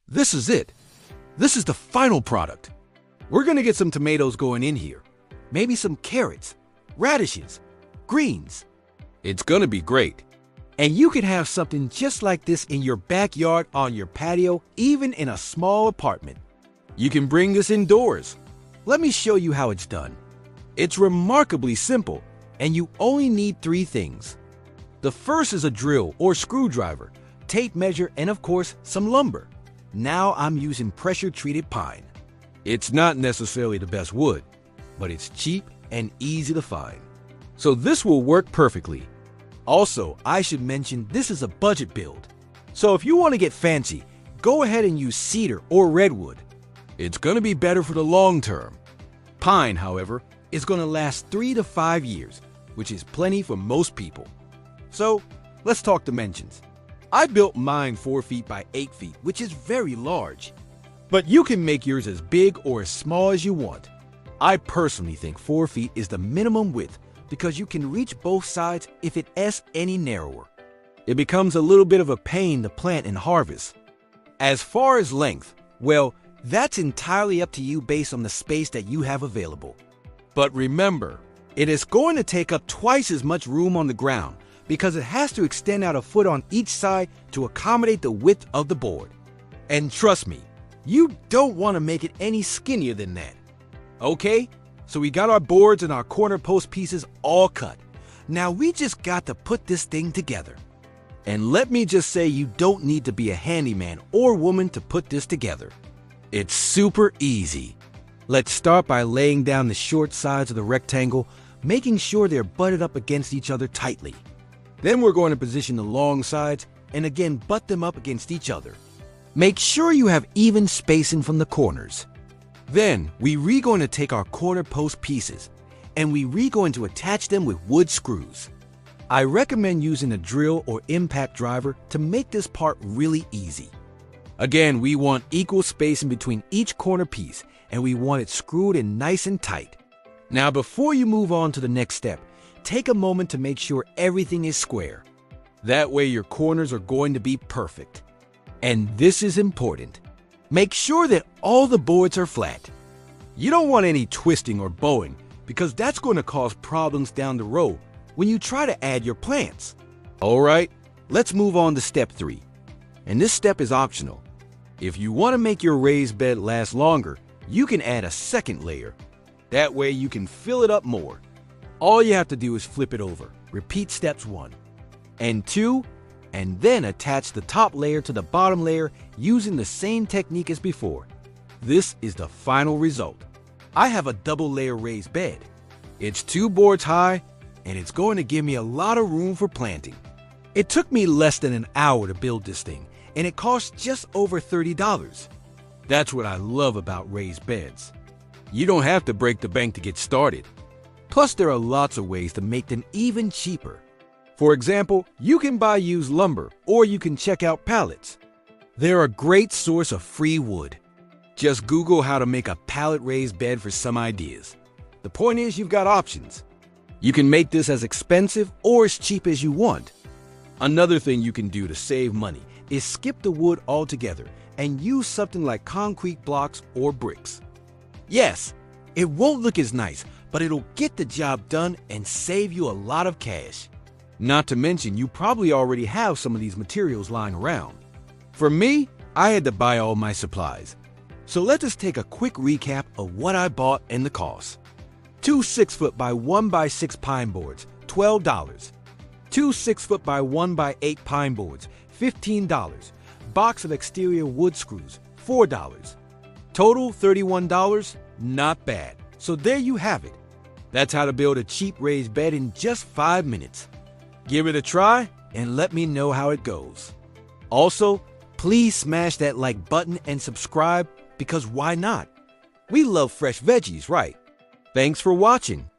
This is it. This is the final product. We're gonna get some tomatoes going in here. Maybe some carrots, radishes, greens. It's gonna be great. And you can have something just like this in your backyard, on your patio, even in a small apartment. You can bring this indoors. Let me show you how it's done. It's remarkably simple, and you only need 3 things. The first is a drill or screwdriver, tape measure, and of course, some lumber. Now I'm using pressure-treated pine. It's not necessarily the best wood, but it's cheap and easy to find. So this will work perfectly. Also, I should mention this is a budget build. So if you want to get fancy, go ahead and use cedar or redwood. It's going to be better for the long term. Pine, however, is going to last 3 to 5 years, which is plenty for most people. So let's talk dimensions. I built mine 4 feet by 8 feet, which is very large. But you can make yours as big or as small as you want. I personally think 4 feet is the minimum width because you can reach both sides if it is any narrower. It becomes a little bit of a pain to plant and harvest. As far as length, well, that's entirely up to you based on the space that you have available. But remember, it is going to take up twice as much room on the ground because it has to extend out a foot on each side to accommodate the width of the board. And trust me, you don't want to make it any skinnier than that. Okay, so we got our boards and our corner post pieces all cut. Now we just got to put this thing together. And let me just say, you don't need to be a handyman or woman to put this together. It's super easy. Let's start by laying down the short sides of the rectangle, making sure they're butted up against each other tightly. Then we're going to position the long sides and again butt them up against each other. Make sure you have even spacing from the corners. Then we're going to take our corner post pieces and we're going to attach them with wood screws. I recommend using a drill or impact driver to make this part really easy. Again, we want equal spacing between each corner piece and we want it screwed in nice and tight. Now before you move on to the next step, take a moment to make sure everything is square. That way your corners are going to be perfect. And this is important. Make sure that all the boards are flat. You don't want any twisting or bowing because that's going to cause problems down the road when you try to add your plants. Alright, let's move on to step 3. And this step is optional. If you want to make your raised bed last longer, you can add a second layer. That way you can fill it up more. All you have to do is flip it over. Repeat steps 1 and 2, and then attach the top layer to the bottom layer using the same technique as before. This is the final result. I have a double layer raised bed. It's 2 boards high, and it's going to give me a lot of room for planting. It took me less than an hour to build this thing, and it cost just over $30. That's what I love about raised beds. You don't have to break the bank to get started. Plus, there are lots of ways to make them even cheaper. For example, you can buy used lumber, or you can check out pallets. They're a great source of free wood. Just Google how to make a pallet raised bed for some ideas. The point is, you've got options. You can make this as expensive or as cheap as you want. Another thing you can do to save money is skip the wood altogether and use something like concrete blocks or bricks. Yes, it won't look as nice, but it'll get the job done and save you a lot of cash. Not to mention, you probably already have some of these materials lying around. For me, I had to buy all my supplies. So let us take a quick recap of what I bought and the cost. 2 6-foot by 1 by 6 pine boards, $12. 2 6-foot by 1 by 8 pine boards, $15. Box of exterior wood screws, $4. Total $31, not bad. So there you have it. That's how to build a cheap raised bed in just 5 minutes. Give it a try and let me know how it goes. Also, please smash that like button and subscribe because why not? We love fresh veggies, right? Thanks for watching.